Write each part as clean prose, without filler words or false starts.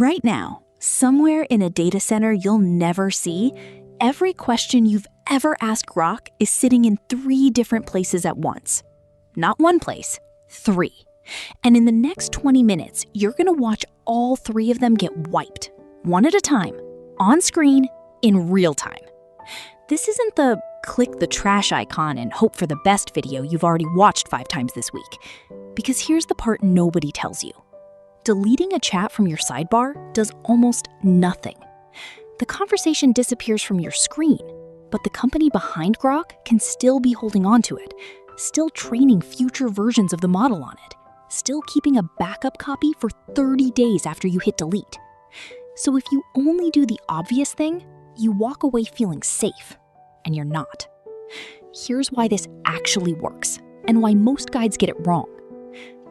Right now, somewhere in a data center you'll never see, every question you've ever asked Grok is sitting in 3 different places at once. Not one place, 3. And in the next 20 minutes, you're gonna watch all 3 of them get wiped, one at a time, on screen, in real time. This isn't the click the trash icon and hope for the best video you've already watched 5 times this week. Because here's the part nobody tells you. Deleting a chat from your sidebar does almost nothing. The conversation disappears from your screen, but the company behind Grok can still be holding on to it, still training future versions of the model on it, still keeping a backup copy for 30 days after you hit delete. So if you only do the obvious thing, you walk away feeling safe, and you're not. Here's why this actually works, and why most guides get it wrong.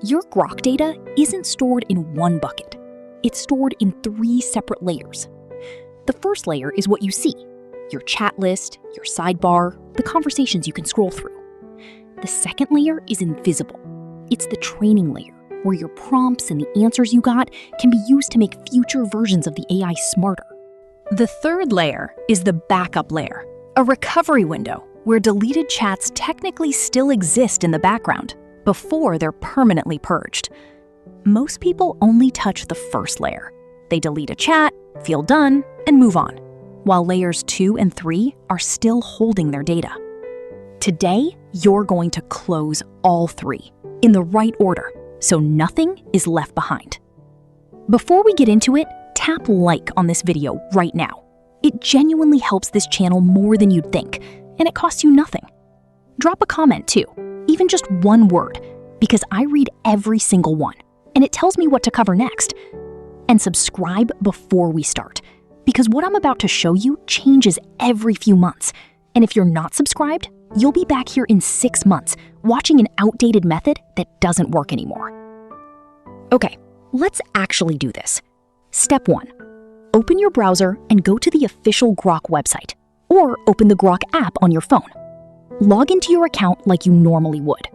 Your Grok data isn't stored in one bucket. It's stored in 3 separate layers. The first layer is what you see, your chat list, your sidebar, the conversations you can scroll through. The second layer is invisible. It's the training layer, where your prompts and the answers you got can be used to make future versions of the AI smarter. The third layer is the backup layer, a recovery window where deleted chats technically still exist in the background before they're permanently purged. Most people only touch the first layer. They delete a chat, feel done, and move on, while layers 2 and 3 are still holding their data. Today, you're going to close all 3 in the right order, so nothing is left behind. Before we get into it, tap like on this video right now. It genuinely helps this channel more than you'd think, and it costs you nothing. Drop a comment too, even just one word, because I read every single one, and it tells me what to cover next. And subscribe before we start, because what I'm about to show you changes every few months. And if you're not subscribed, you'll be back here in 6 months watching an outdated method that doesn't work anymore. Okay, let's actually do this. Step 1. Open your browser and go to the official Grok website, or open the Grok app on your phone. Log into your account like you normally would.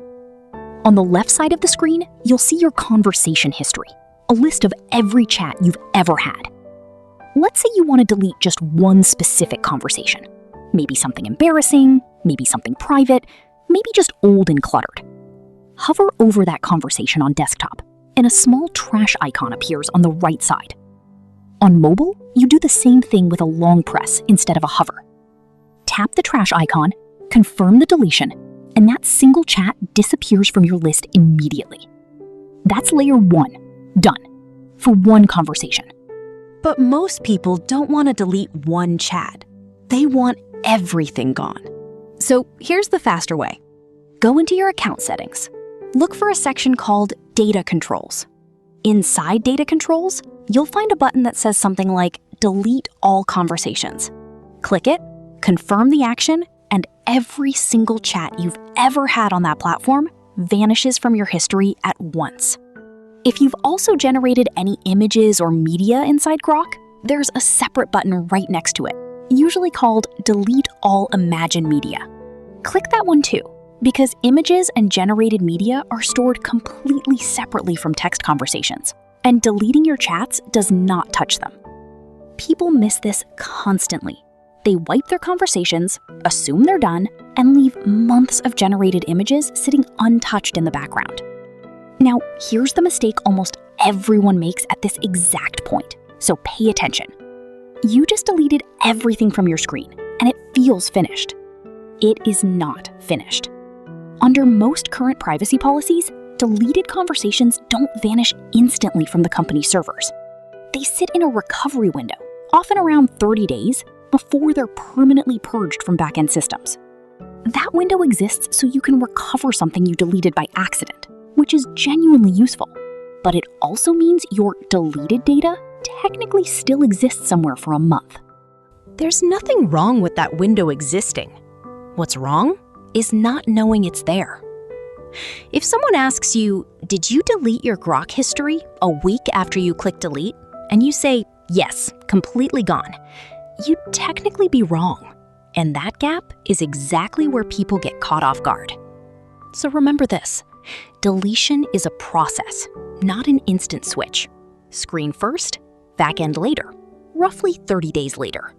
On the left side of the screen, you'll see your conversation history, a list of every chat you've ever had. Let's say you want to delete just one specific conversation. Maybe something embarrassing, maybe something private, maybe just old and cluttered. Hover over that conversation on desktop, and a small trash icon appears on the right side. On mobile, you do the same thing with a long press instead of a hover. Tap the trash icon, confirm the deletion, and that single chat disappears from your list immediately. That's layer 1, done, for one conversation. But most people don't want to delete one chat. They want everything gone. So here's the faster way. Go into your account settings. Look for a section called Data Controls. Inside Data Controls, you'll find a button that says something like Delete All Conversations. Click it, confirm the action, and every single chat you've ever had on that platform vanishes from your history at once. If you've also generated any images or media inside Grok, there's a separate button right next to it, usually called Delete All Imagined Media. Click that one too, because images and generated media are stored completely separately from text conversations, and deleting your chats does not touch them. People miss this constantly. They wipe their conversations, assume they're done, and leave months of generated images sitting untouched in the background. Now, here's the mistake almost everyone makes at this exact point, so pay attention. You just deleted everything from your screen, and it feels finished. It is not finished. Under most current privacy policies, deleted conversations don't vanish instantly from the company's servers. They sit in a recovery window, often around 30 days, before they're permanently purged from backend systems. That window exists so you can recover something you deleted by accident, which is genuinely useful. But it also means your deleted data technically still exists somewhere for a month. There's nothing wrong with that window existing. What's wrong is not knowing it's there. If someone asks you, did you delete your Grok history a week after you click delete? And you say, yes, completely gone, you'd technically be wrong. And that gap is exactly where people get caught off guard. So remember this, deletion is a process, not an instant switch. Screen first, backend later, roughly 30 days later.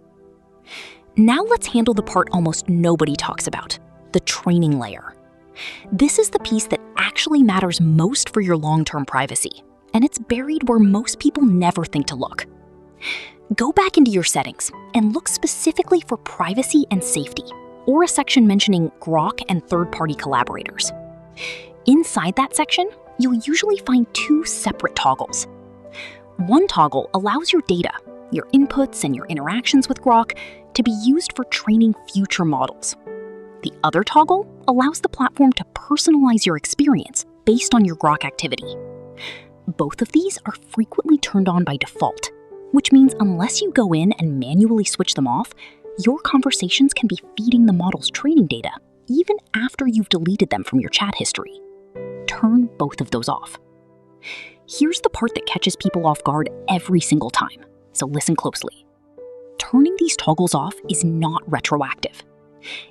Now let's handle the part almost nobody talks about, the training layer. This is the piece that actually matters most for your long-term privacy, and it's buried where most people never think to look. Go back into your settings and look specifically for privacy and safety, or a section mentioning Grok and third-party collaborators. Inside that section, you'll usually find two separate toggles. One toggle allows your data, your inputs and your interactions with Grok, to be used for training future models. The other toggle allows the platform to personalize your experience based on your Grok activity. Both of these are frequently turned on by default, which means unless you go in and manually switch them off, your conversations can be feeding the model's training data even after you've deleted them from your chat history. Turn both of those off. Here's the part that catches people off guard every single time, so listen closely. Turning these toggles off is not retroactive.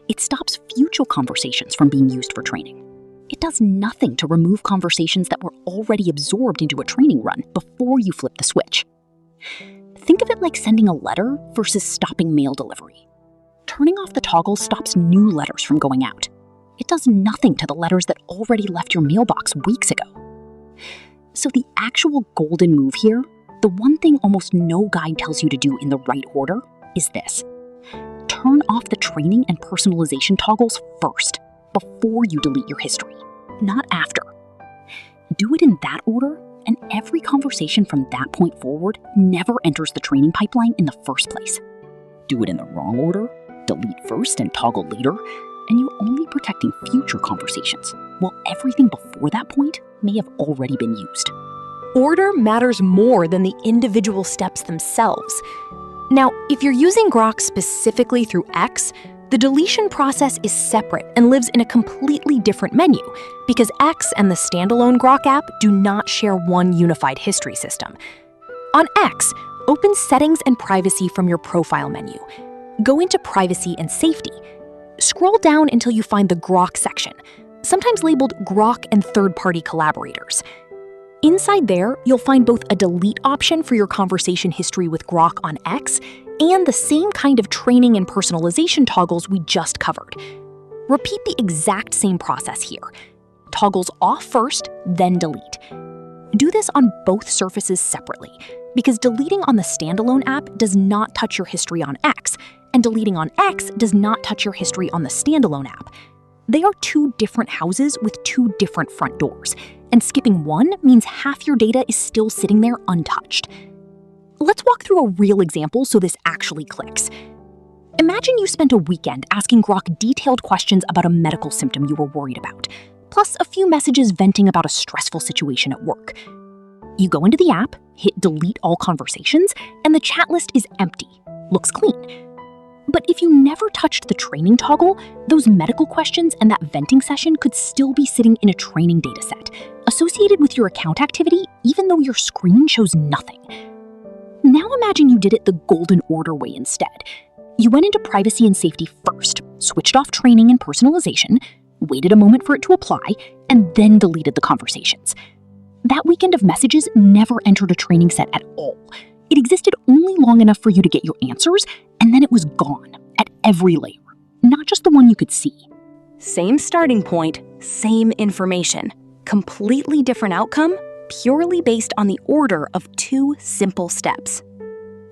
It stops future conversations from being used for training. It does nothing to remove conversations that were already absorbed into a training run before you flip the switch. Think of it like sending a letter versus stopping mail delivery. Turning off the toggle stops new letters from going out. It does nothing to the letters that already left your mailbox weeks ago. So the actual golden move here, the one thing almost no guide tells you to do in the right order, is this. Turn off the training and personalization toggles first, before you delete your history, not after. Do it in that order, and every conversation from that point forward never enters the training pipeline in the first place. Do it in the wrong order, delete first and toggle later, and you're only protecting future conversations, while everything before that point may have already been used. Order matters more than the individual steps themselves. Now, if you're using Grok specifically through X, the deletion process is separate and lives in a completely different menu because X and the standalone Grok app do not share one unified history system. On X, open Settings and Privacy from your Profile menu. Go into Privacy and Safety. Scroll down until you find the Grok section, sometimes labeled Grok and third-party collaborators. Inside there, you'll find both a delete option for your conversation history with Grok on X and the same kind of training and personalization toggles we just covered. Repeat the exact same process here. Toggles off first, then delete. Do this on both surfaces separately, because deleting on the standalone app does not touch your history on X, and deleting on X does not touch your history on the standalone app. They are two different houses with two different front doors, and skipping one means half your data is still sitting there untouched. Let's walk through a real example so this actually clicks. Imagine you spent a weekend asking Grok detailed questions about a medical symptom you were worried about, plus a few messages venting about a stressful situation at work. You go into the app, hit delete all conversations, and the chat list is empty. Looks clean. But if you never touched the training toggle, those medical questions and that venting session could still be sitting in a training dataset, associated with your account activity even though your screen shows nothing. Now imagine you did it the golden order way instead. You went into privacy and safety first, switched off training and personalization, waited a moment for it to apply, and then deleted the conversations. That weekend of messages never entered a training set at all. It existed only long enough for you to get your answers, and then it was gone at every layer, not just the one you could see. Same starting point, same information. Completely different outcome, purely based on the order of two simple steps.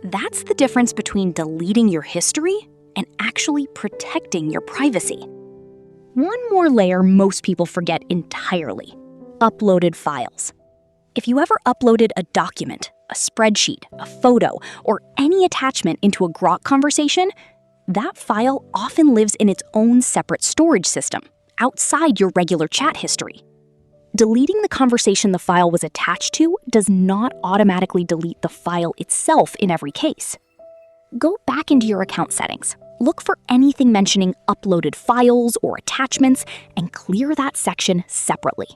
That's the difference between deleting your history and actually protecting your privacy. One more layer most people forget entirely: uploaded files. If you ever uploaded a document, a spreadsheet, a photo, or any attachment into a Grok conversation, that file often lives in its own separate storage system, outside your regular chat history. Deleting the conversation the file was attached to does not automatically delete the file itself in every case. Go back into your account settings, look for anything mentioning uploaded files or attachments, and clear that section separately.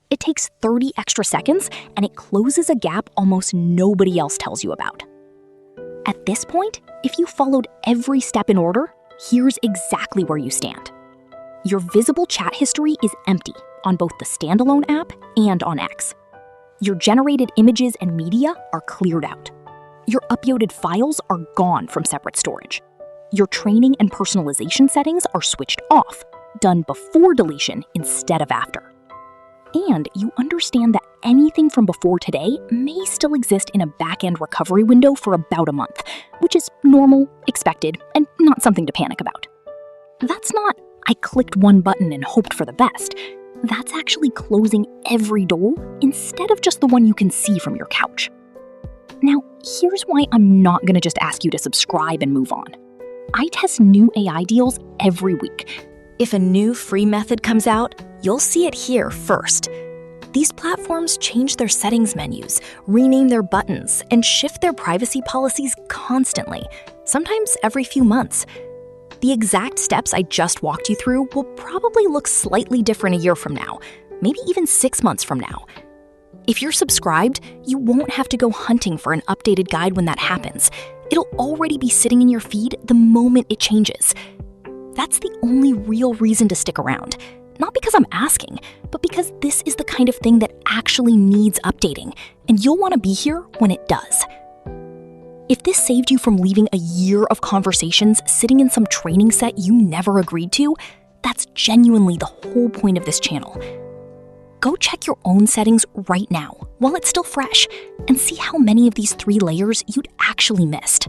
It takes 30 extra seconds, and it closes a gap almost nobody else tells you about. At this point, if you followed every step in order, here's exactly where you stand. Your visible chat history is empty on both the standalone app and on X. Your generated images and media are cleared out. your uploaded files are gone from separate storage. Your training and personalization settings are switched off, done before deletion instead of after. And you understand that anything from before today may still exist in a back-end recovery window for about a month, which is normal, expected, and not something to panic about. That's not, I clicked one button and hoped for the best. That's actually closing every door instead of just the one you can see from your couch. Now, here's why I'm not going to just ask you to subscribe and move on. I test new AI deals every week. If a new free method comes out, you'll see it here first. These platforms change their settings menus, rename their buttons, and shift their privacy policies constantly, sometimes every few months. The exact steps I just walked you through will probably look slightly different a year from now, maybe even 6 months from now. If you're subscribed, you won't have to go hunting for an updated guide when that happens. It'll already be sitting in your feed the moment it changes. That's the only real reason to stick around. Not because I'm asking, but because this is the kind of thing that actually needs updating, and you'll want to be here when it does. If this saved you from leaving a year of conversations sitting in some training set you never agreed to, that's genuinely the whole point of this channel. Go check your own settings right now while it's still fresh and see how many of these 3 layers you'd actually missed.